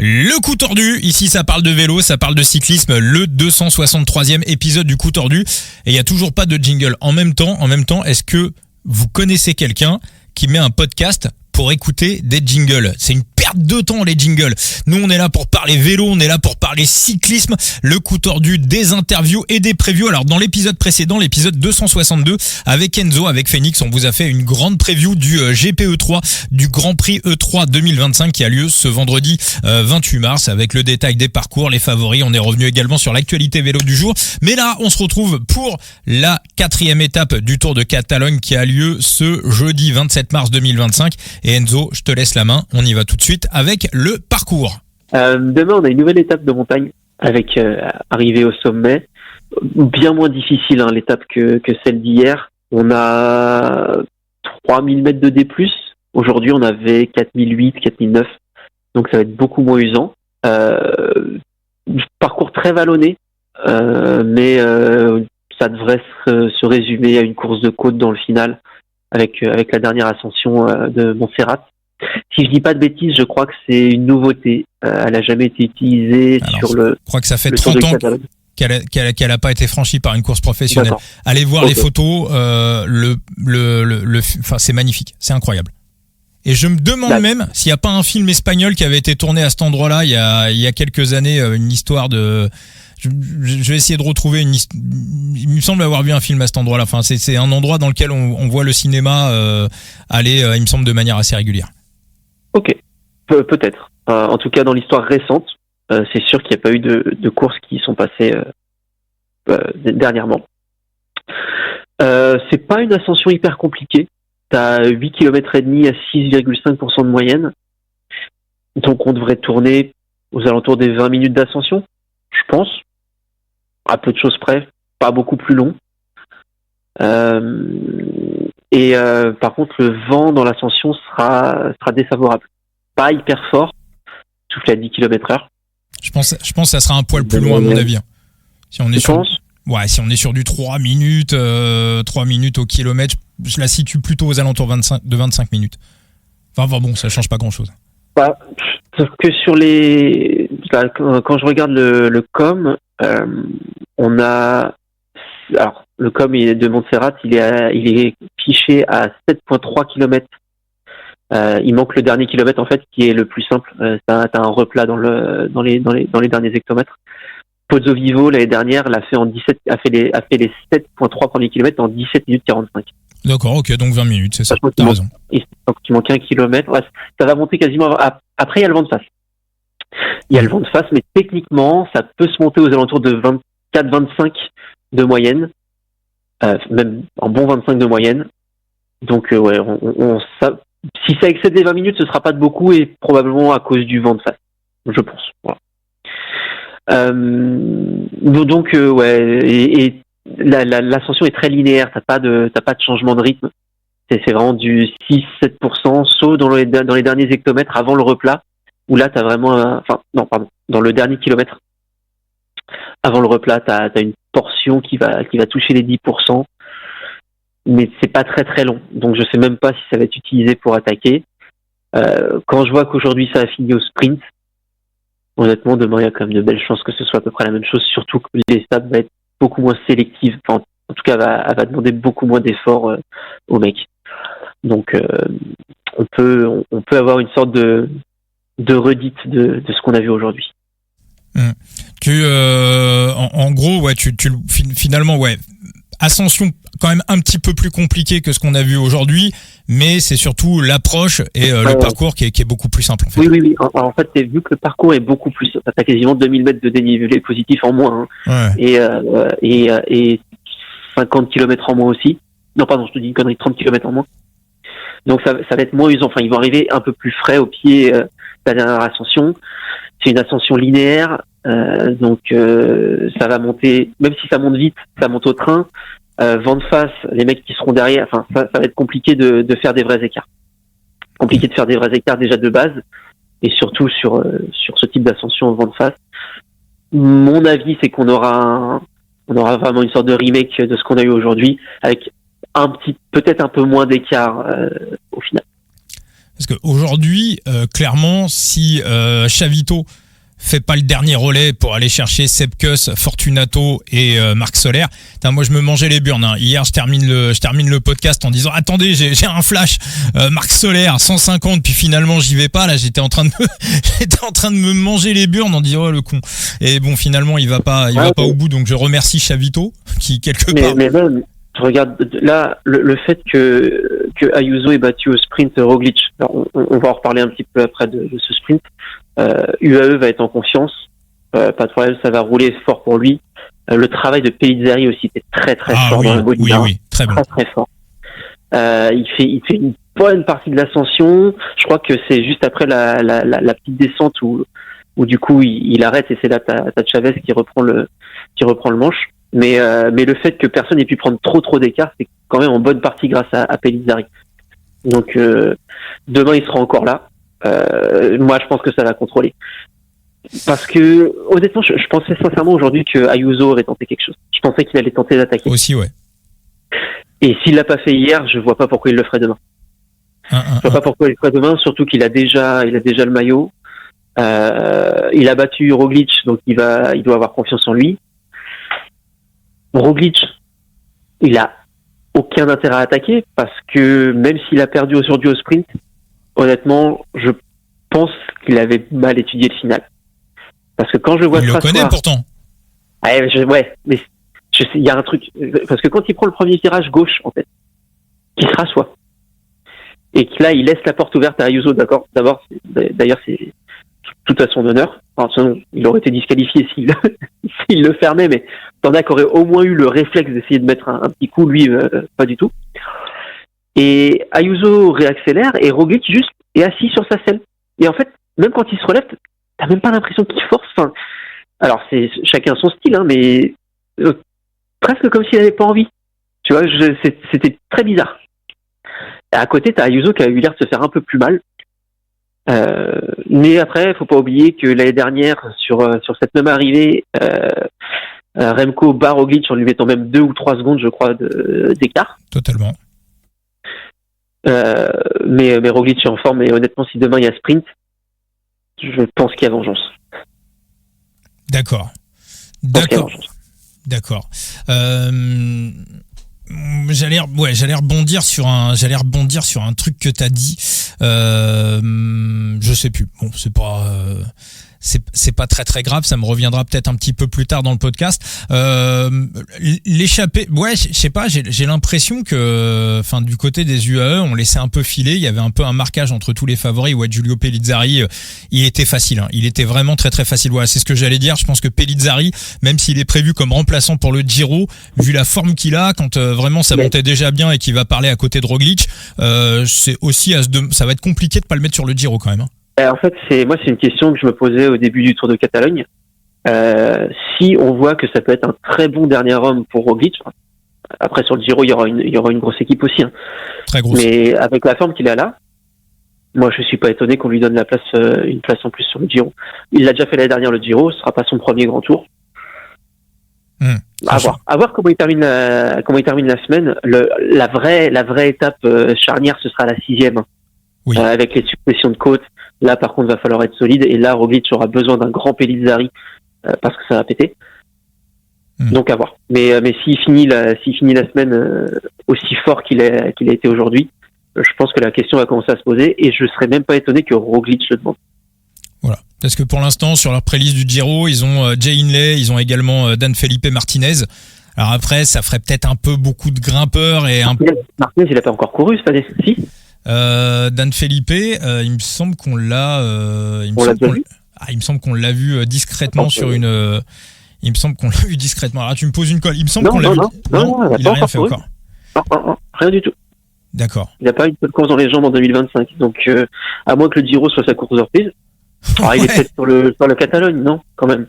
Le coup tordu, ici ça parle de vélo, ça parle de cyclisme, le 263e épisode du coup tordu, et il n'y a toujours pas de jingle. En même temps, est-ce que vous connaissez quelqu'un qui met un podcast pour écouter des jingles? C'est une perte de temps, les jingles. Nous, on est là pour parler vélo, on est là pour parler cyclisme, le coup tordu, des interviews et des previews. Alors, dans l'épisode précédent, l'épisode 262, avec Enzo, avec Phoenix, on vous a fait une grande preview du GPE3, du Grand Prix E3 2025 qui a lieu ce vendredi 28 mars, avec le détail des parcours, les favoris. On est revenu également sur l'actualité vélo du jour. Mais là, on se retrouve pour la 4e étape du Tour de Catalogne qui a lieu ce jeudi 27 mars 2025. Et Enzo, je te laisse la main, on y va tout de suite avec le parcours. Demain, on a une nouvelle étape de montagne avec arrivée au sommet. Bien moins difficile l'étape que celle d'hier. On a 3000 mètres de D+. Aujourd'hui, on avait 4008, 4009. Donc, ça va être beaucoup moins usant. Parcours très vallonné, mais ça devrait se résumer à une course de côte dans le final avec la dernière ascension de Montserrat. Si je dis pas de bêtises, je crois que c'est une nouveauté. Elle a jamais été utilisée. Alors, sur le. Je crois que ça fait 30 ans qu'elle a pas été franchie par une course professionnelle. D'accord. Allez voir les photos. Enfin, c'est magnifique, c'est incroyable. Et je me demande même s'il n'y a pas un film espagnol qui avait été tourné à cet endroit-là il y a quelques années, une histoire de. Je vais essayer de retrouver il me semble avoir vu un film à cet endroit-là. Enfin, c'est un endroit dans lequel on voit le cinéma aller, il me semble, de manière assez régulière. Ok, peut-être. En tout cas, dans l'histoire récente, c'est sûr qu'il n'y a pas eu de courses qui sont passées dernièrement. C'est pas une ascension hyper compliquée. T'as 8 km et demi à 6,5% de moyenne. Donc on devrait tourner aux alentours des 20 minutes d'ascension, je pense. À peu de choses près, pas beaucoup plus long. Par contre, le vent dans l'ascension sera défavorable. Pas hyper fort, souffle à 10 km/h. Je pense que ça sera un poil plus long à mon avis. Si on est si on est sur du 3 minutes au kilomètre, je la situe plutôt aux alentours de 25 minutes. Enfin bon, ça change pas grand-chose. Sauf que quand je regarde le COM, on a, alors le COM de Montserrat, il est fiché à 7,3 km. Il manque le dernier kilomètre en fait, qui est le plus simple. T'as un replat dans les derniers hectomètres. Pozzo Vivo l'année dernière a fait les 7,3 premiers kilomètres en 17 minutes 45. D'accord, ok, donc 20 minutes, c'est ça. T'as raison. Donc il manque un kilomètre. Ouais, ça va monter quasiment. Après, il y a le vent de face. Mais techniquement, ça peut se monter aux alentours de 24-25 de moyenne, même en bon 25 de moyenne. Donc si ça excède les 20 minutes, ce sera pas de beaucoup et probablement à cause du vent de face, je pense. Voilà. Et l'ascension est très linéaire. T'as pas de changement de rythme. C'est vraiment du 6-7%, sauf dans les derniers hectomètres avant le replat, où là t'as vraiment dans le dernier kilomètre avant le replat, t'as une portion qui va toucher les 10%, mais c'est pas très très long. Donc je sais même pas si ça va être utilisé pour attaquer. Quand je vois qu'aujourd'hui ça a fini au sprint, honnêtement, demain, il y a quand même de belles chances que ce soit à peu près la même chose, surtout que l'étape va être beaucoup moins sélective. Enfin, en tout cas, elle va demander beaucoup moins d'efforts aux mecs. Donc, on peut avoir une sorte de redite de ce qu'on a vu aujourd'hui. En gros, finalement, ascension quand même un petit peu plus compliquée que ce qu'on a vu aujourd'hui, mais c'est surtout l'approche et le parcours qui est beaucoup plus simple en fait. Oui. En fait, vu que le parcours est beaucoup plus, t'as quasiment 2000 mètres de dénivelé positif en moins, et 50 km en moins aussi. Non, pardon, je te dis une connerie, 30 km en moins. Donc ça va être moins usant. Enfin, ils vont arriver un peu plus frais au pied de la dernière ascension. C'est une ascension linéaire, donc ça va monter, même si ça monte vite, ça monte au train. Vent de face, les mecs qui seront derrière, enfin ça va être compliqué de faire des vrais écarts. Compliqué de faire des vrais écarts déjà de base, et surtout sur ce type d'ascension au vent de face. Mon avis, c'est qu'on aura vraiment une sorte de remake de ce qu'on a eu aujourd'hui, avec peut-être un peu moins d'écart au final. Parce qu'aujourd'hui, clairement, si Chavito fait pas le dernier relais pour aller chercher Sepkus, Fortunato et Marc Soler. Moi, je me mangeais les burnes. Hier, je termine le podcast en disant attendez, j'ai un flash. Marc Soler 150, puis finalement j'y vais pas. Là, j'étais en train de me manger les burnes en disant oh le con. Et bon, finalement, il va pas au bout. Donc, je remercie Chavito qui quelque part. Mais même, regarde là le fait que Ayuso ait battu au sprint Roglic. Alors, on va en reparler un petit peu après de ce sprint. UAE va être en confiance, pas de problème, ça va rouler fort pour lui. Le travail de Pellizzari aussi était très fort dans le Bolide. Oui, très bon. Très fort. Il fait une bonne partie de l'ascension. Je crois que c'est juste après la petite descente où du coup il arrête et c'est là t'as Chavez qui reprend le manche. Mais le fait que personne n'ait pu prendre trop d'écart, c'est quand même en bonne partie grâce à Pellizzari. Donc demain il sera encore là. Moi, je pense que ça va contrôler. Parce que, honnêtement, je pensais sincèrement aujourd'hui que Ayuso aurait tenté quelque chose. Je pensais qu'il allait tenter d'attaquer. Aussi, ouais. Et s'il l'a pas fait hier, je vois pas pourquoi il le ferait demain. Je vois pas pourquoi il le ferait demain, surtout qu'il a déjà le maillot. Il a battu Roglic, donc il doit avoir confiance en lui. Roglic, il a aucun intérêt à attaquer parce que même s'il a perdu aujourd'hui au sprint, honnêtement, je pense qu'il avait mal étudié le final. Parce que quand je vois il le connaît pourtant. Mais il y a un truc. Parce que quand il prend le premier virage gauche, en fait, qui se rassoit, et que là, il laisse la porte ouverte à Ayuso, d'ailleurs, c'est tout à son honneur. Enfin, sinon, il aurait été disqualifié s'il le fermait, mais t'en as qui aurait au moins eu le réflexe d'essayer de mettre un petit coup, lui, pas du tout. Et Ayuso réaccélère et Roglic juste est assis sur sa selle. Et en fait, même quand il se relève, t'as même pas l'impression qu'il force. Enfin, alors c'est chacun son style, mais presque comme s'il avait pas envie. Tu vois, c'était très bizarre. Et à côté, t'as Ayuso qui a eu l'air de se faire un peu plus mal. Mais après, faut pas oublier que l'année dernière, sur cette même arrivée, Remco bat Roglic en lui mettant même 2 ou 3 secondes, je crois, d'écart. Totalement. Mais Roglic est en forme et honnêtement si demain il y a sprint, je pense qu'il y a vengeance. D'accord. J'allais rebondir sur un truc que t'as dit. Je sais plus. Bon, c'est pas très grave, ça me reviendra peut-être un petit peu plus tard dans le podcast. L'échappée, je sais pas, j'ai l'impression que du côté des UAE, on laissait un peu filer, il y avait un peu un marquage entre tous les favoris. Giulio Pellizzari, il était facile, il était vraiment très facile. Voilà, c'est ce que j'allais dire. Je pense que Pellizzari, même s'il est prévu comme remplaçant pour le Giro, vu la forme qu'il a, quand vraiment ça montait déjà bien et qu'il va parler à côté de Roglic, c'est aussi ça va être compliqué de pas le mettre sur le Giro quand même. En fait, c'est une question que je me posais au début du Tour de Catalogne. Si on voit que ça peut être un très bon dernier homme pour Roglic, après sur le Giro il y aura une grosse équipe aussi. Très grosse. Mais avec la forme qu'il a là, moi je suis pas étonné qu'on lui donne une place en plus sur le Giro. Il l'a déjà fait l'année dernière le Giro, ce sera pas son premier grand tour. À voir comment il termine la semaine. La vraie étape charnière, ce sera la 6e. Oui. Avec les successions de côtes. Là, par contre, va falloir être solide. Et là, Roglic aura besoin d'un grand Pellizzari parce que ça va péter. Donc, à voir. Mais s'il finit la semaine aussi fort qu'il a été aujourd'hui, je pense que la question va commencer à se poser. Et je serais même pas étonné que Roglic le demande. Voilà. Parce que pour l'instant, sur leur pré-liste du Giro, ils ont Jay Hindley, ils ont également Dan Felipe Martinez. Alors après, ça ferait peut-être un peu beaucoup de grimpeurs et Martinez, il a pas encore couru cette année, si? Dan Felipe, il me semble qu'on l'a. Il me semble qu'on l'a vu discrètement sur une. Il me semble qu'on l'a vu discrètement. Alors tu me poses une colle. Il me semble qu'on l'a vu. Non, il a rien fait encore. Non, rien du tout. D'accord. Il n'a pas eu de course dans les jambes en 2025. Donc, à moins que le Giro soit sa course de reprise. Il est peut-être sur le Catalogne, non, quand même.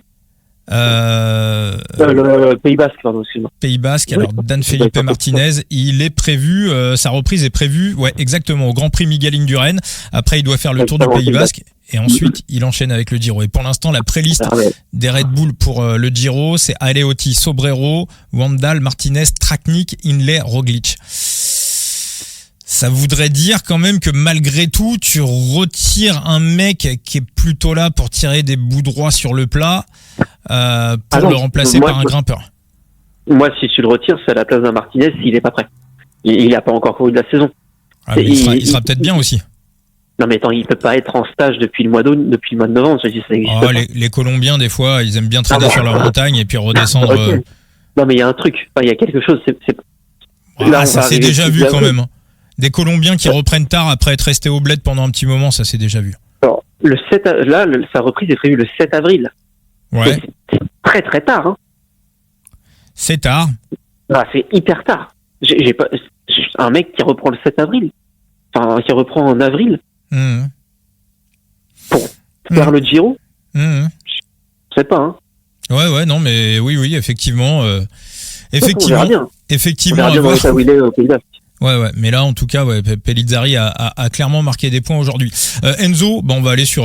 Le Pays Basque, pardon, excuse-moi. Pays Basque, alors Dan Felipe Martinez, il est prévu, sa reprise est prévue, exactement, au Grand Prix Miguel Indurain. Après, il doit faire le tour du Pays Basque et ensuite, il enchaîne avec le Giro. Et pour l'instant, la pré-liste des Red Bull pour le Giro, c'est Aleotti, Sobrero, Wandal, Martinez, Traknik, Hindley, Roglic. Ça voudrait dire quand même que malgré tout, tu retires un mec qui est plutôt là pour tirer des bouts droits sur le plat pour le remplacer par un grimpeur. Moi, si tu le retires, c'est à la place d'un Martinez s'il est pas prêt. Il n'a pas encore couru de la saison. Ah, mais il sera peut-être bien aussi. Non mais attends, il peut pas être en stage depuis le mois de novembre. Je dis, ça existe pas. Les Colombiens, des fois, ils aiment bien traîner sur leur montagne et puis redescendre. Okay. Non mais il y a un truc, il y a quelque chose. Ça s'est déjà vu quand même. Des Colombiens qui reprennent tard après être restés au bled pendant un petit moment, ça s'est déjà vu. Alors, sa reprise est prévue le 7 avril. Ouais. C'est très très tard. Hein. C'est tard. C'est hyper tard. J'ai pas un mec qui reprend le 7 avril. Enfin, qui reprend en avril. Pour faire le Giro. Je sais pas. Hein. Ouais, non, mais oui, effectivement. On verra bien. Effectivement. On verra bien dans l'état où il est au Pays Basque. Ouais, mais là en tout cas, Pellizzari a clairement marqué des points aujourd'hui. Enzo, on va aller sur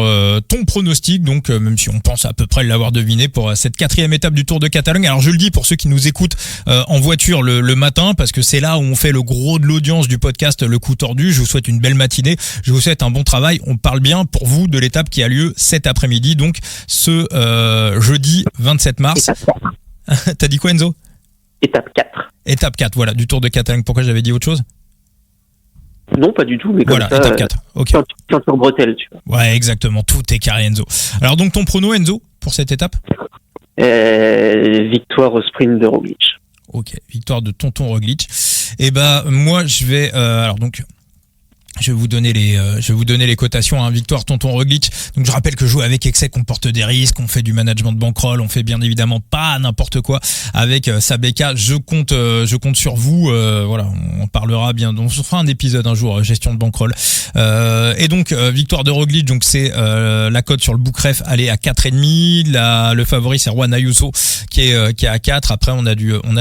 ton pronostic, donc même si on pense à peu près l'avoir deviné pour cette 4e étape du Tour de Catalogne. Alors je le dis pour ceux qui nous écoutent en voiture le matin, parce que c'est là où on fait le gros de l'audience du podcast Le Coup Tordu. Je vous souhaite une belle matinée, je vous souhaite un bon travail. On parle bien pour vous de l'étape qui a lieu cet après-midi, donc ce jeudi 27 mars. T'as dit quoi, Enzo? Étape 4. Étape 4, voilà, du Tour de Catalogne. Pourquoi j'avais dit autre chose? Non, pas du tout, mais comme voilà, ça, étape 4. Ok. Ceinture bretelle, tu vois. Ouais, exactement. Tout est carré, Enzo. Alors, donc, ton prono, Enzo, pour cette étape? Victoire au sprint de Roglic. Ok, victoire de Tonton Roglic. Et moi, je vais... alors, donc... Je vais vous donner les cotations, hein. Victoire Tonton Roglic. Donc je rappelle que jouer avec excès comporte des risques, on fait du management de bankroll, on fait bien évidemment pas n'importe quoi avec Sabeka. Je compte sur vous, voilà, on parlera bien, on se fera un épisode un jour gestion de bankroll. Et donc victoire de Roglic, donc c'est la cote sur le Bookref, elle est à 4,5. Le favori c'est Juan Ayuso qui est à 4. Après on a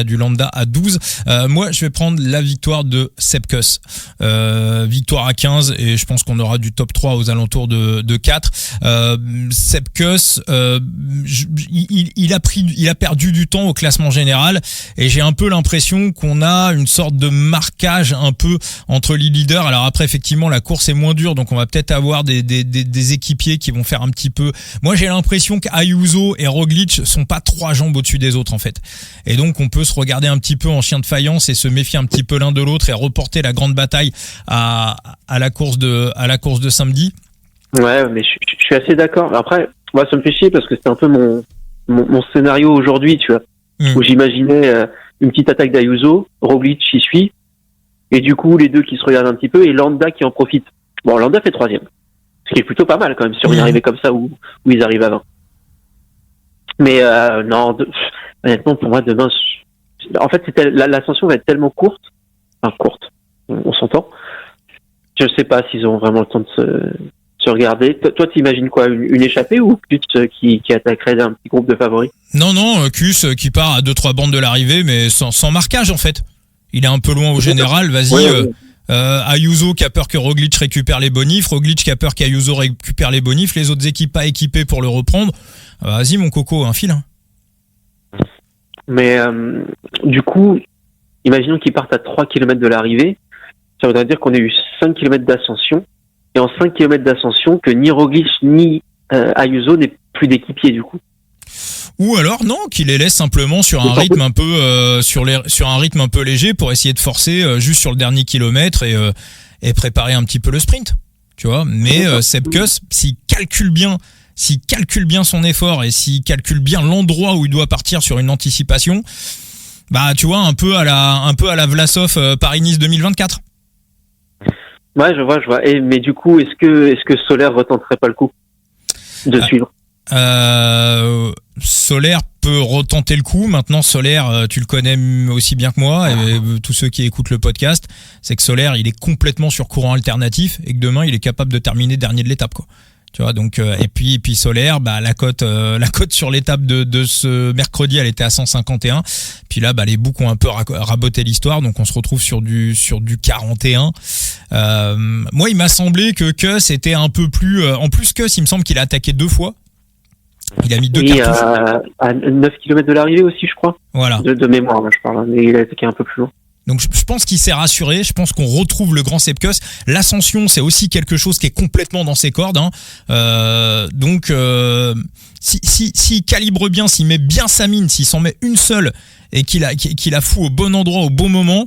du lambda à 12. Moi je vais prendre la victoire de Sepp Kuss. Victoire à 15 et je pense qu'on aura du top 3 aux alentours de 4. Sepp Kuss, il a perdu du temps au classement général et j'ai un peu l'impression qu'on a une sorte de marquage un peu entre les leaders. Alors après effectivement la course est moins dure, donc on va peut-être avoir des équipiers qui vont faire un petit peu. Moi j'ai l'impression qu'Ayuso et Roglic sont pas 3 jambes au-dessus des autres en fait. Et donc on peut se regarder un petit peu en chien de faïence et se méfier un petit peu l'un de l'autre et reporter la grande bataille à la course de samedi. Ouais, mais je suis assez d'accord. Après, moi, ça me fait chier parce que c'était un peu mon scénario aujourd'hui, tu vois, où j'imaginais une petite attaque d'Ayuso, Roglic y suit, et du coup, les deux qui se regardent un petit peu, et Landa qui en profite. Bon, Landa fait 3e, ce qui est plutôt pas mal quand même, sur une arrivée comme ça où ils arrivent à 20. Mais non, honnêtement, pour moi, demain, en fait, l'ascension va être tellement courte, on s'entend. Je sais pas s'ils auront vraiment le temps de se regarder. Toi, t'imagines quoi, une échappée ou Kuss qui attaquerait un petit groupe de favoris? Non, Kuss qui part à 2-3 bandes de l'arrivée, mais sans marquage en fait. Il est un peu loin au général. Vas-y. Ouais. Ayuso qui a peur que Roglic récupère les bonifs, Roglic qui a peur qu'Ayuso récupère les bonifs, les autres équipes pas équipées pour le reprendre. Vas-y mon coco, un fil. Hein. Mais du coup, imaginons qu'ils partent à 3 km de l'arrivée. Ça voudrait dire qu'on a eu 5 km d'ascension, et en 5 km d'ascension, que ni Roglic ni Ayuso n'est plus d'équipier du coup. Ou alors non, qu'il les laisse simplement sur un rythme un peu sur un rythme un peu léger pour essayer de forcer juste sur le dernier kilomètre et préparer un petit peu le sprint, tu vois. Mais Sepp Kuss, s'il calcule bien son effort et s'il calcule bien l'endroit où il doit partir sur une anticipation, tu vois, un peu à la Vlasov Paris-Nice 2024. Ouais, je vois. Mais du coup, est-ce que Soler retenterait pas le coup de suivre? Soler peut retenter le coup. Maintenant, Soler, tu le connais aussi bien que moi, et tous ceux qui écoutent le podcast, c'est que Soler, il est complètement sur courant alternatif et que demain, il est capable de terminer dernier de l'étape, quoi. Tu vois, donc et puis Soler, la cote sur l'étape de ce mercredi, elle était à 151. Puis là, les boucs ont un peu raboté l'histoire, donc on se retrouve sur du 41. Moi, il m'a semblé que Kuss était un peu plus. En plus, Kuss, il me semble qu'il a attaqué 2 fois. Il a mis 2 cartouches. À 9 km de l'arrivée aussi, je crois. Voilà. De mémoire, là, je parle, mais il a attaqué un peu plus loin. Donc je pense qu'il s'est rassuré, je pense qu'on retrouve le grand Sepp Kuss. L'ascension, c'est aussi quelque chose qui est complètement dans ses cordes. Donc s'il calibre bien, s'il met bien sa mine, s'il s'en met une seule et qu'il la fout au bon endroit, au bon moment,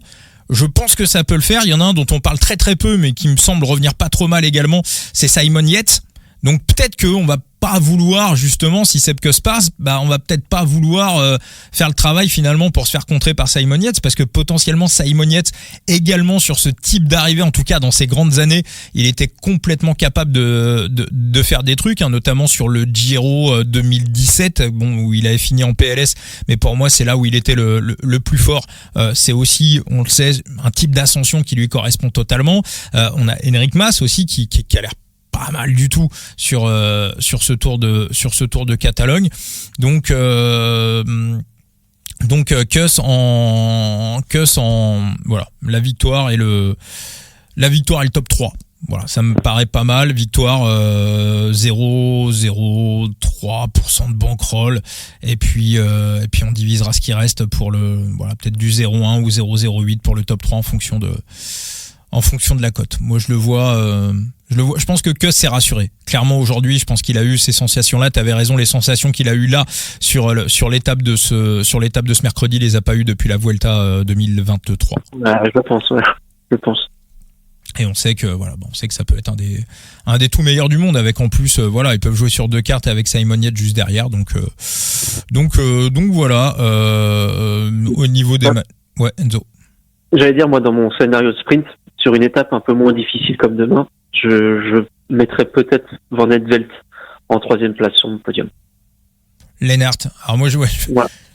je pense que ça peut le faire. Il y en a un dont on parle très très peu, mais qui me semble revenir pas trop mal également, c'est Simon Yates. Donc peut-être qu'on va pas vouloir, justement, si Sepp Kuss passe, on va peut-être pas vouloir faire le travail finalement pour se faire contrer par Simon Yates, parce que potentiellement Simon Yates également sur ce type d'arrivée, en tout cas dans ses grandes années, il était complètement capable de faire des trucs, notamment sur le Giro 2017, où il avait fini en PLS, mais pour moi c'est là où il était le plus fort. C'est aussi, on le sait, un type d'ascension qui lui correspond totalement. On a Enric Mas aussi qui a l'air pas mal du tout sur ce tour de Catalogne. Donc Kuss en voilà, la victoire et le top 3. Voilà, ça me paraît pas mal. Victoire 0,03% de bankroll, et puis on divisera ce qui reste pour peut-être du 0,1 ou 0,08 pour le top 3 en fonction de la cote. Moi je le vois, je pense que Kuss s'est rassuré. Clairement aujourd'hui, je pense qu'il a eu ces sensations-là. T'avais raison, les sensations qu'il a eues là sur l'étape de ce mercredi, il les a pas eues depuis la Vuelta 2023. Je pense. Et on sait que ça peut être un des tout meilleurs du monde, avec en plus ils peuvent jouer sur 2 cartes avec Simon Yates juste derrière. Donc voilà, au niveau des ouais, Enzo. J'allais dire, moi, dans mon scénario de sprint, sur une étape un peu moins difficile comme demain, je mettrais peut-être Van Velt en 3e place sur mon podium. Lennart. Alors moi,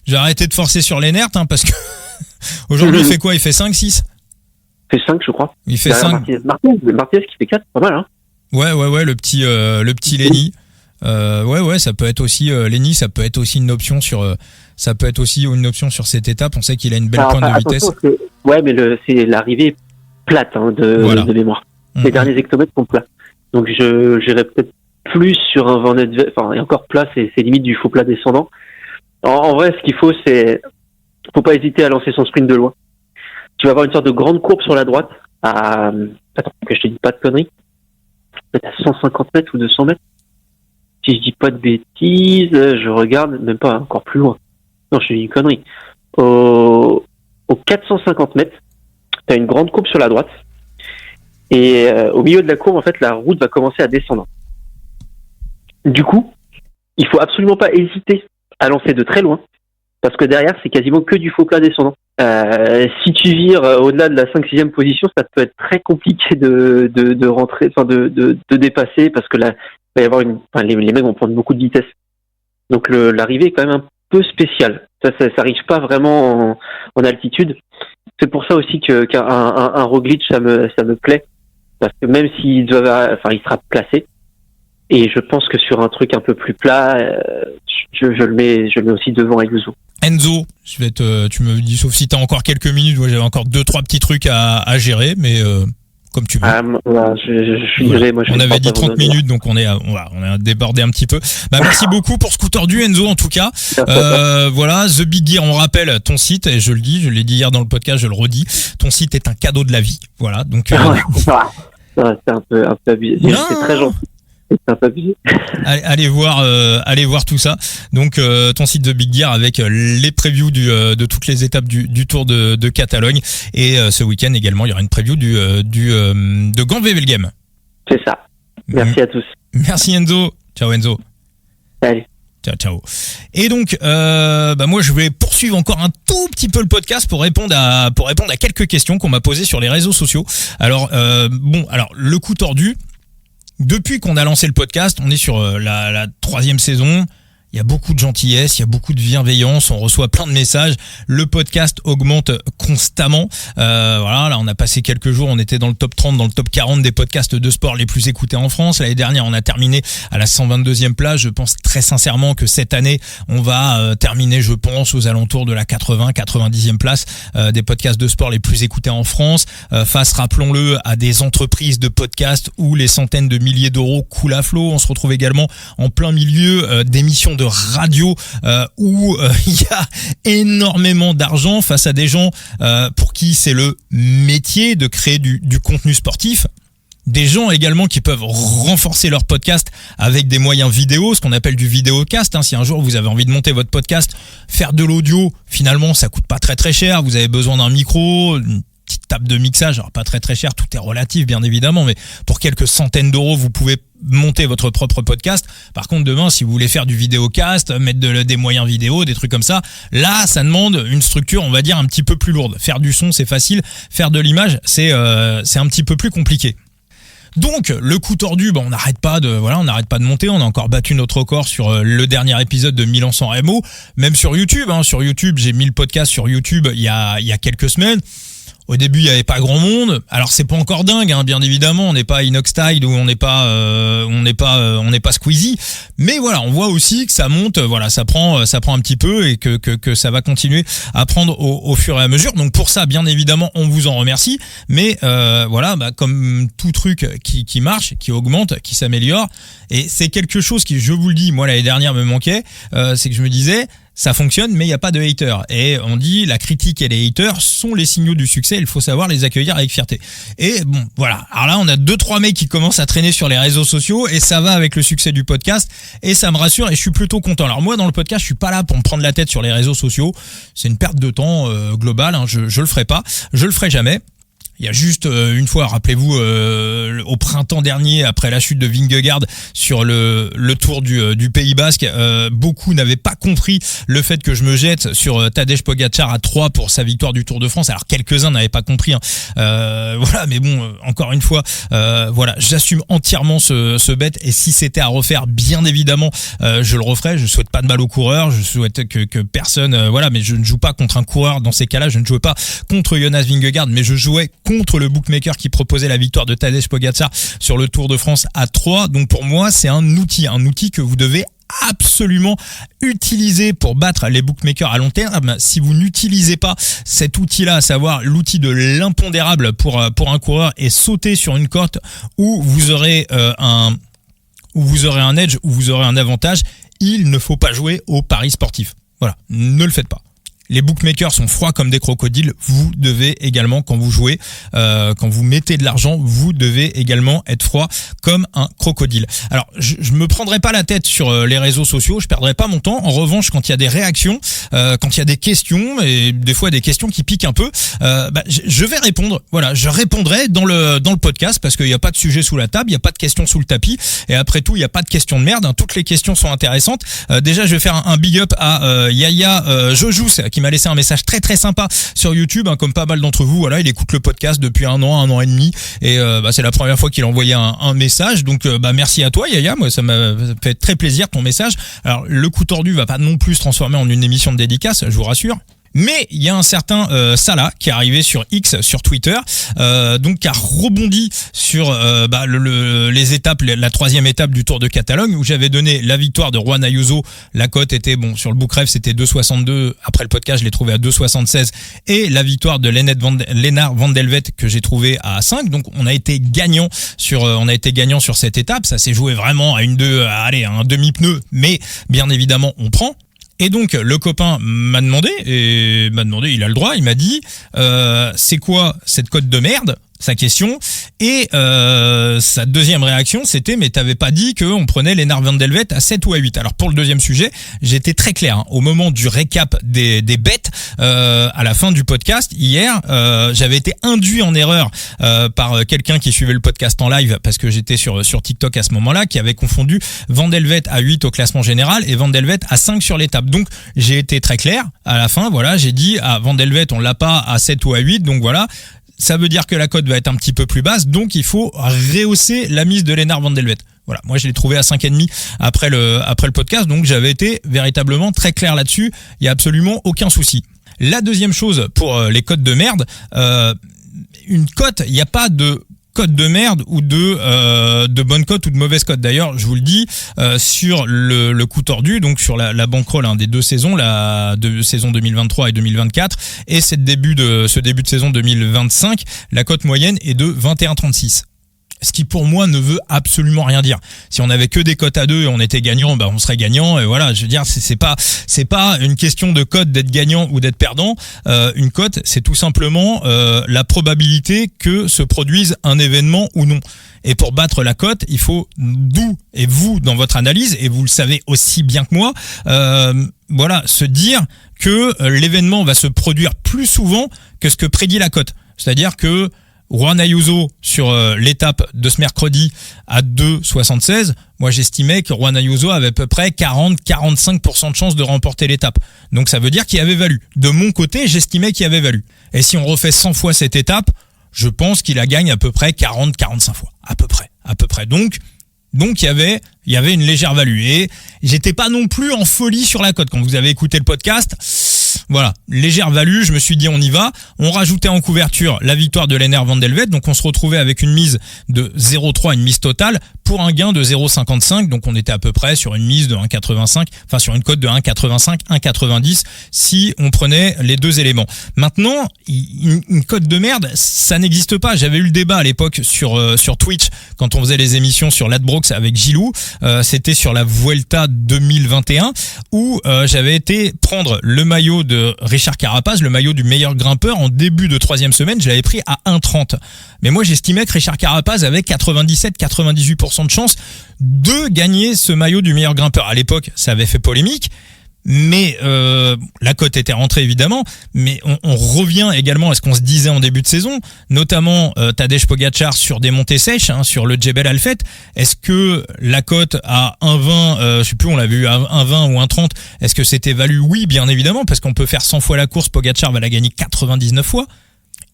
j'ai arrêté de forcer sur Lennart, parce que aujourd'hui, il fait quoi? Il fait 5-6? Il fait 5, je crois. Il fait 5. Martinez qui fait 4, pas mal, Ouais, le petit Lenny. Ça peut être aussi Lenny, ça peut être aussi une option sur cette étape. On sait qu'il a une belle pointe de vitesse. Mais c'est l'arrivée plate de mémoire. Les derniers hectomètres sont plats. Donc j'irais peut-être plus sur un Van Velt, et encore plat, c'est limite du faux plat descendant. En vrai, ce qu'il faut, faut pas hésiter à lancer son sprint de loin. Tu vas avoir une sorte de grande courbe sur la droite attends, que je te dis pas de conneries. Peut-être à 150 mètres ou 200 mètres. Si je dis pas de bêtises, je regarde, même pas, encore plus loin. Non, je te dis une connerie. Au 450 mètres, tu as une grande courbe sur la droite. Et au milieu de la courbe, en fait, la route va commencer à descendre. Du coup, il faut absolument pas hésiter à lancer de très loin, parce que derrière, c'est quasiment que du faux plat descendant. Si tu vires au-delà de la 5-6e position, ça peut être très compliqué de rentrer, de dépasser, parce que là, il va y avoir les mecs vont prendre beaucoup de vitesse. Donc l'arrivée est quand même un peu spéciale. Ça arrive pas vraiment en altitude. C'est pour ça aussi qu'un Roglic, ça me plaît, parce que même s'il il sera placé, et je pense que sur un truc un peu plus plat, je le mets aussi devant Ayuso. Enzo, tu me dis, sauf si t'as encore quelques minutes, moi j'avais encore 2-3 petits trucs à gérer, mais comme tu veux. Je suis désolé, moi on avait dit 30 minutes, donc on a débordé un petit peu. Merci beaucoup pour ce coup tordu, Enzo, en tout cas. The Big Gear, on rappelle ton site, et je l'ai dit hier dans le podcast, je le redis, ton site est un cadeau de la vie. Voilà, donc c'est un peu abusé. C'est très gentil. Allez voir tout ça. Donc ton site de Big Gear avec les previews de toutes les étapes du Tour de Catalogne, et ce week-end également il y aura une preview de Gand-Wevelgem. C'est ça. Merci à tous. Merci Enzo. Ciao Enzo. Salut. Ciao. Et donc moi je vais poursuivre encore un tout petit peu le podcast pour répondre à quelques questions qu'on m'a posées sur les réseaux sociaux. Alors le coup tordu. Depuis qu'on a lancé le podcast, on est sur la 3e saison. Il y a beaucoup de gentillesse, il y a beaucoup de bienveillance, on reçoit plein de messages. Le podcast augmente constamment. Là, on a passé quelques jours, on était dans le top 30, dans le top 40 des podcasts de sport les plus écoutés en France. L'année dernière, on a terminé à la 122e place. Je pense très sincèrement que cette année, on va terminer, je pense, aux alentours de la 90e place des podcasts de sport les plus écoutés en France. Face, rappelons-le, à des entreprises de podcasts où les centaines de milliers d'euros coulent à flot. On se retrouve également en plein milieu d'émissions de radio où il y a énormément d'argent face à des gens pour qui c'est le métier de créer du contenu sportif. Des gens également qui peuvent renforcer leur podcast avec des moyens vidéo, ce qu'on appelle du vidéocast. Si un jour vous avez envie de monter votre podcast, faire de l'audio, finalement ça coûte pas très très cher. Vous avez besoin d'un micro, une petite table de mixage, alors pas très très cher, tout est relatif bien évidemment, mais pour quelques centaines d'euros vous pouvez monter votre propre podcast. Par contre demain si vous voulez faire du vidéocast, mettre des moyens vidéo, des trucs comme ça, là ça demande une structure on va dire un petit peu plus lourde. Faire du son c'est facile, faire de l'image c'est un petit peu plus compliqué. Donc le coup tordu, on n'arrête pas de monter. On a encore battu notre record sur le dernier épisode de Milan San Remo, même sur YouTube. Sur YouTube, j'ai mis le podcast sur YouTube il y a quelques semaines. Au début, il y avait pas grand monde. Alors c'est pas encore dingue, bien évidemment. On n'est pas Inoxtide ou on n'est pas Squeezie. Mais voilà, on voit aussi que ça monte. Voilà, ça prend un petit peu et que ça va continuer à prendre au fur et à mesure. Donc pour ça, bien évidemment, on vous en remercie. Mais comme tout truc qui marche, qui augmente, qui s'améliore, et c'est quelque chose qui, je vous le dis, moi l'année dernière me manquait. C'est que je me disais. Ça fonctionne, mais il n'y a pas de haters. Et on dit, la critique et les haters sont les signaux du succès. Il faut savoir les accueillir avec fierté. Et bon, voilà. Alors là, on a 2-3 mecs qui commencent à traîner sur les réseaux sociaux et ça va avec le succès du podcast. Et ça me rassure et je suis plutôt content. Alors moi, dans le podcast, je suis pas là pour me prendre la tête sur les réseaux sociaux. C'est une perte de temps globale. Je le ferai pas. Je le ferai jamais. Il y a juste une fois, rappelez-vous, au printemps dernier, après la chute de Vingegaard sur le Tour du Pays Basque, beaucoup n'avaient pas compris le fait que je me jette sur Tadej Pogačar à 3 pour sa victoire du Tour de France. Alors quelques-uns n'avaient pas compris, voilà, mais bon, encore une fois, voilà, j'assume entièrement ce bet. Et si c'était à refaire, bien évidemment, je le referais. Je souhaite pas de mal aux coureurs, je souhaite que personne, voilà, mais je ne joue pas contre un coureur dans ces cas-là. Je ne jouais pas contre Jonas Vingegaard, mais je jouais contre le bookmaker qui proposait la victoire de Tadej Pogačar sur le Tour de France à 3. Donc pour moi, c'est un outil que vous devez absolument utiliser pour battre les bookmakers à long terme. Si vous n'utilisez pas cet outil-là, à savoir l'outil de l'impondérable pour un coureur et sauter sur une cote où vous aurez un edge, où vous aurez un avantage, il ne faut pas jouer au paris sportif. Voilà, ne le faites pas. Les bookmakers sont froids comme des crocodiles. Vous devez également, quand vous jouez, quand vous mettez de l'argent, vous devez également être froid comme un crocodile. Alors, je me prendrai pas la tête sur les réseaux sociaux, je perdrai pas mon temps. En revanche, quand il y a des réactions, quand il y a des questions, et des fois des questions qui piquent un peu, je vais répondre. Voilà, je répondrai dans le podcast parce qu'il n'y a pas de sujet sous la table, il n'y a pas de questions sous le tapis. Et après tout, il n'y a pas de questions de merde. Toutes les questions sont intéressantes. Déjà, je vais faire un big up à Yaya Jojous qui m'a laissé un message très très sympa sur YouTube, comme pas mal d'entre vous. Voilà, il écoute le podcast depuis un an et demi, et c'est la première fois qu'il a envoyé un message. Donc merci à toi Yaya, moi ça m'a fait très plaisir ton message. Alors le coup tordu va pas non plus se transformer en une émission de dédicace, je vous rassure. Mais il y a un certain Salah qui est arrivé sur X, sur Twitter, donc qui a rebondi sur les étapes, la troisième étape du Tour de Catalogne, où j'avais donné la victoire de Juan Ayuso. La cote était, sur le Bookref c'était 2,62. Après le podcast, je l'ai trouvé à 2,76. Et la victoire de Lennart Van Delvet que j'ai trouvé à 5. Donc on a été gagnant sur cette étape. Ça s'est joué vraiment à un demi-pneu, mais bien évidemment on prend. Et donc le copain m'a demandé, il a le droit, il m'a dit c'est quoi cette cote de merde, sa question, et sa deuxième réaction c'était mais t'avais pas dit qu'on prenait Lennart Van Delvet à 7 ou à 8. Alors pour le deuxième sujet, j'étais très clair, au moment du récap des bêtes, à la fin du podcast hier, j'avais été induit en erreur par quelqu'un qui suivait le podcast en live, parce que j'étais sur TikTok à ce moment-là, qui avait confondu Van Delvet à 8 au classement général et Van Delvet à 5 sur l'étape. Donc j'ai été très clair à la fin, voilà, j'ai dit Van Delvet on l'a pas à 7 ou à 8, donc voilà. Ça veut dire que la cote va être un petit peu plus basse, donc il faut rehausser la mise de Lennart Van Delvet. Voilà, moi je l'ai trouvé à 5,5 après le podcast, donc j'avais été véritablement très clair là-dessus, il y a absolument aucun souci. La deuxième chose pour les cotes de merde, une cote, il n'y a pas de cote de merde ou de bonne cote ou de mauvaise cote. D'ailleurs, je vous le dis, sur le coup tordu, donc sur la bankroll des deux saisons, la saison 2023 et 2024, et ce début de saison 2025, la cote moyenne est de 21,36. Ce qui pour moi ne veut absolument rien dire. Si on avait que des cotes à 2 et on était gagnant, bah on serait gagnant. Et voilà, je veux dire, c'est pas une question de cote d'être gagnant ou d'être perdant. Une cote, c'est tout simplement la probabilité que se produise un événement ou non. Et pour battre la cote, il faut et vous dans votre analyse, et vous le savez aussi bien que moi, voilà, se dire que l'événement va se produire plus souvent que ce que prédit la cote. C'est-à-dire que Juan Ayuso sur l'étape de ce mercredi à 2,76, moi j'estimais que Juan Ayuso avait à peu près 40-45% de chances de remporter l'étape. Donc ça veut dire qu'il y avait value. De mon côté, j'estimais qu'il y avait value. Et si on refait 100 fois cette étape, je pense qu'il la gagne à peu près 40-45 fois. À peu près. Donc il y avait une légère value. Et j'étais pas non plus en folie sur la cote. Quand vous avez écouté le podcast, voilà, légère value, je me suis dit on y va. On rajoutait en couverture la victoire de Lennart van der Velde, donc on se retrouvait avec une mise de 0,3, une mise totale, pour un gain de 0,55, donc on était à peu près sur une mise de 1,85, enfin sur une cote de 1,85, 1,90 si on prenait les deux éléments. Maintenant, une cote de merde, ça n'existe pas. J'avais eu le débat à l'époque sur Twitch quand on faisait les émissions sur Ladbrokes avec Gilou, c'était sur la Vuelta 2021 où j'avais été prendre le maillot de Richard Carapaz, le maillot du meilleur grimpeur en début de 3e semaine, je l'avais pris à 1,30. Mais moi j'estimais que Richard Carapaz avait 97-98% de chance de gagner ce maillot du meilleur grimpeur. À l'époque, ça avait fait polémique. Mais la cote était rentrée évidemment, mais on revient également à ce qu'on se disait en début de saison, notamment Tadej Pogačar sur des montées sèches, sur le Jebel Alfet. Est-ce que la cote à 1,20, je sais plus, on l'avait eu à 1,20 ou 1,30, est-ce que c'était value? Oui, bien évidemment, parce qu'on peut faire 100 fois la course, Pogačar va la gagner 99 fois.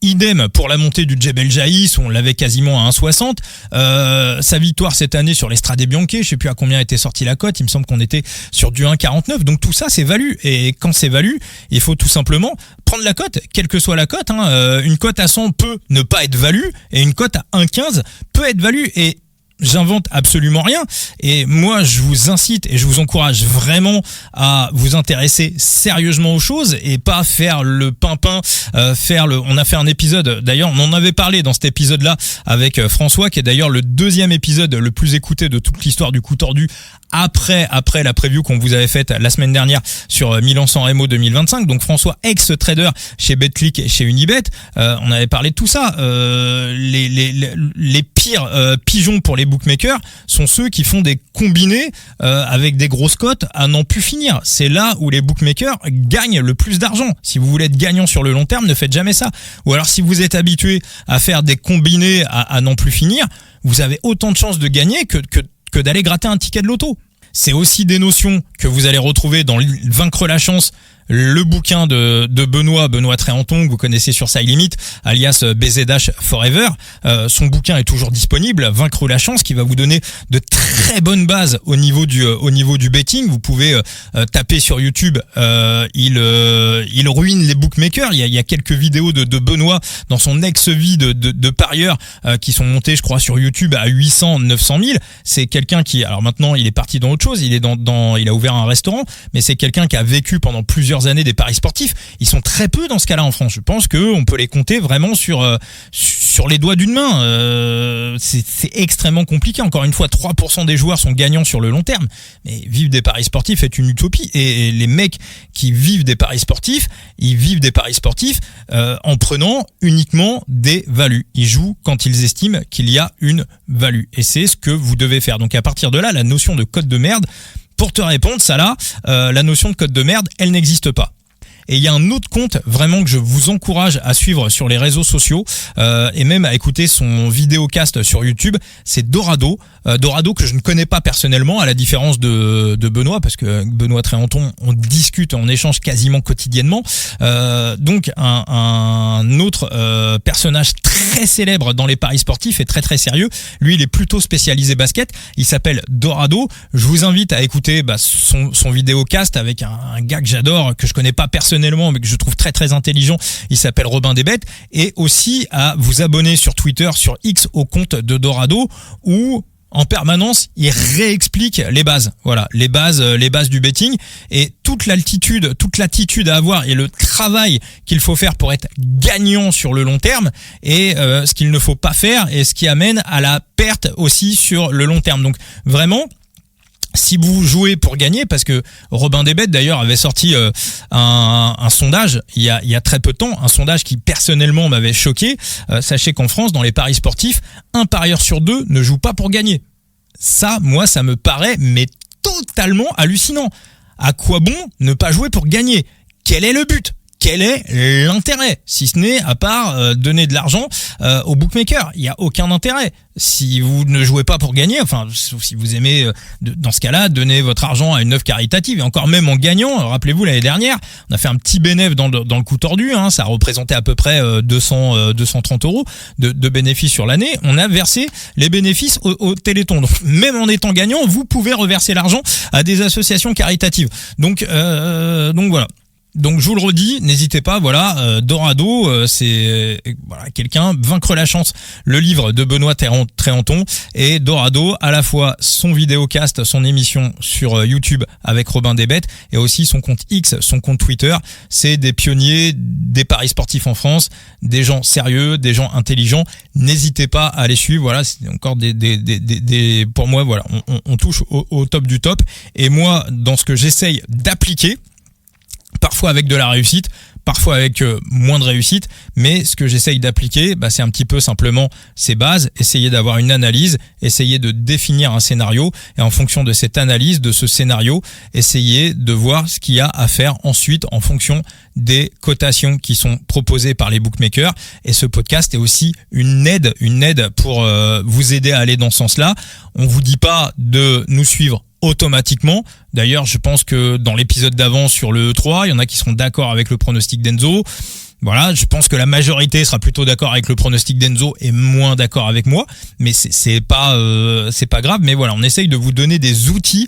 Idem pour la montée du Jebel Jaïs, on l'avait quasiment à 1,60. Sa victoire cette année sur l'Estrade Bianche, je sais plus à combien était sortie la cote, il me semble qu'on était sur du 1,49. Donc tout ça c'est value, et quand c'est value, il faut tout simplement prendre la cote, quelle que soit la cote. Une cote à 100 peut ne pas être value, et une cote à 1,15 peut être value. Et j'invente absolument rien, et moi je vous incite et je vous encourage vraiment à vous intéresser sérieusement aux choses et pas faire le pimpin, on a fait un épisode, d'ailleurs on en avait parlé dans cet épisode là avec François, qui est d'ailleurs le 2e épisode le plus écouté de toute l'histoire du coup tordu après la preview qu'on vous avait faite la semaine dernière sur Milan-San Remo 2025. Donc François, ex-trader chez BetClick et chez Unibet, on avait parlé de tout ça. Les pires pigeons pour les bookmakers sont ceux qui font des combinés avec des grosses cotes à n'en plus finir. C'est là où les bookmakers gagnent le plus d'argent. Si vous voulez être gagnant sur le long terme, ne faites jamais ça. Ou alors si vous êtes habitué à faire des combinés à n'en plus finir, vous avez autant de chances de gagner que d'aller gratter un ticket de loto. C'est aussi des notions que vous allez retrouver dans Vaincre la chance, le bouquin de Benoît Tréanton, que vous connaissez sur Side Limit, alias BZH Forever. Son bouquin est toujours disponible, Vaincre la chance, qui va vous donner de très bonnes bases au niveau du betting. Vous pouvez taper sur YouTube, il ruine les bookmakers. Il y a quelques vidéos de Benoît dans son ex-vie de parieur qui sont montées, je crois, sur YouTube à 800, 900 000. C'est quelqu'un qui, alors maintenant, il est parti dans autre chose. Il a ouvert un restaurant, mais c'est quelqu'un qui a vécu pendant plusieurs années des paris sportifs. Ils sont très peu dans ce cas-là en France. Je pense qu'on peut les compter vraiment sur les doigts d'une main. C'est extrêmement compliqué. Encore une fois, 3% des joueurs sont gagnants sur le long terme. Mais vivre des paris sportifs est une utopie. Et les mecs qui vivent des paris sportifs, ils vivent des paris sportifs en prenant uniquement des values. Ils jouent quand ils estiment qu'il y a une value. Et c'est ce que vous devez faire. Donc à partir de là, la notion de cote de merde, pour te répondre, ça là, la notion de cote de merde, elle n'existe pas. Et il y a un autre compte vraiment que je vous encourage à suivre sur les réseaux sociaux et même à écouter son vidéocast sur YouTube, c'est Dorado. Dorado que je ne connais pas personnellement, à la différence de Benoît, parce que Benoît Tréanton, on discute, on échange quasiment quotidiennement. Donc un autre personnage très célèbre dans les paris sportifs et très très sérieux. Lui, il est plutôt spécialisé basket. Il s'appelle Dorado. Je vous invite à écouter son vidéocast avec un gars que j'adore, que je connais pas personnellement, mais que je trouve très très intelligent. Il s'appelle Robin Desbêtes. Et aussi à vous abonner sur Twitter, sur X, au compte de Dorado, où En permanence, il réexplique les bases. Voilà, les bases du betting et toute l'attitude à avoir et le travail qu'il faut faire pour être gagnant sur le long terme et ce qu'il ne faut pas faire et ce qui amène à la perte aussi sur le long terme. Donc vraiment, si vous jouez pour gagner, parce que Robin des Bêtes d'ailleurs avait sorti un sondage il y a très peu de temps, un sondage qui personnellement m'avait choqué. Sachez qu'en France, dans les paris sportifs, un parieur sur 2 ne joue pas pour gagner. Ça, moi, ça me paraît mais totalement hallucinant. À quoi bon ne pas jouer pour gagner ? Quel est le but ? Quel est l'intérêt ? Si ce n'est à part donner de l'argent aux bookmakers. Il n'y a aucun intérêt. Si vous ne jouez pas pour gagner, enfin, sauf si vous aimez, dans ce cas-là, donner votre argent à une œuvre caritative. Et encore même en gagnant, rappelez-vous, l'année dernière, on a fait un petit bénéfice dans le coup tordu. Hein, ça représentait à peu près 230 euros de bénéfices sur l'année. On a versé les bénéfices au Téléthon. Donc, même en étant gagnant, vous pouvez reverser l'argent à des associations caritatives. Donc voilà. Donc je vous le redis, n'hésitez pas, voilà, Dorado, c'est voilà quelqu'un, Vaincre la chance, le livre de Benoît Tréanton, et Dorado, à la fois son vidéocast, son émission sur YouTube avec Robin des Bêtes, et aussi son compte X, son compte Twitter. C'est des pionniers des paris sportifs en France, des gens sérieux, des gens intelligents. N'hésitez pas à les suivre, voilà, c'est encore des pour moi, voilà, on touche au top du top. Et moi, dans ce que j'essaye d'appliquer, parfois avec de la réussite, parfois avec moins de réussite, mais ce que j'essaye d'appliquer, c'est un petit peu simplement ces bases, essayer d'avoir une analyse, essayer de définir un scénario, et en fonction de cette analyse, de ce scénario, essayer de voir ce qu'il y a à faire ensuite en fonction des cotations qui sont proposées par les bookmakers. Et ce podcast est aussi une aide pour vous aider à aller dans ce sens-là. On vous dit pas de nous suivre automatiquement. D'ailleurs, je pense que dans l'épisode d'avant sur le E3, il y en a qui seront d'accord avec le pronostic d'Enzo. Voilà, je pense que la majorité sera plutôt d'accord avec le pronostic d'Enzo et moins d'accord avec moi, mais c'est pas grave. Mais voilà, on essaye de vous donner des outils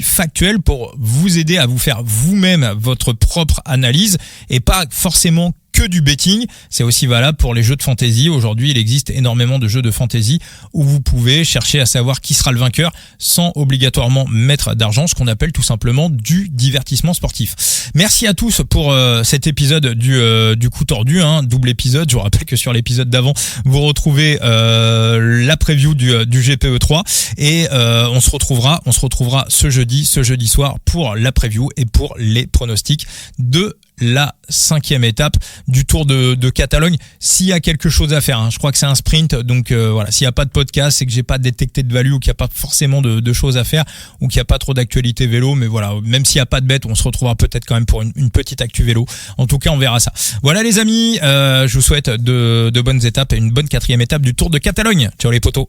factuels pour vous aider à vous faire vous-même votre propre analyse et pas forcément que du betting. C'est aussi valable pour les jeux de fantasy. Aujourd'hui, il existe énormément de jeux de fantasy où vous pouvez chercher à savoir qui sera le vainqueur sans obligatoirement mettre d'argent, ce qu'on appelle tout simplement du divertissement sportif. Merci à tous pour cet épisode du coup tordu, hein, double épisode. Je vous rappelle que sur l'épisode d'avant, vous retrouvez la preview du GPE 3 et on se retrouvera ce jeudi soir pour la preview et pour les pronostics de la 5e étape du Tour de Catalogne. S'il y a quelque chose à faire, hein, je crois que c'est un sprint, donc voilà, s'il n'y a pas de podcast, c'est que j'ai pas détecté de value ou qu'il n'y a pas forcément de choses à faire ou qu'il n'y a pas trop d'actualité vélo, mais voilà, même s'il n'y a pas de bête, on se retrouvera peut-être quand même pour une petite actu vélo. En tout cas, on verra ça. Voilà les amis, je vous souhaite de bonnes étapes et une bonne 4e étape du Tour de Catalogne. Ciao les potos.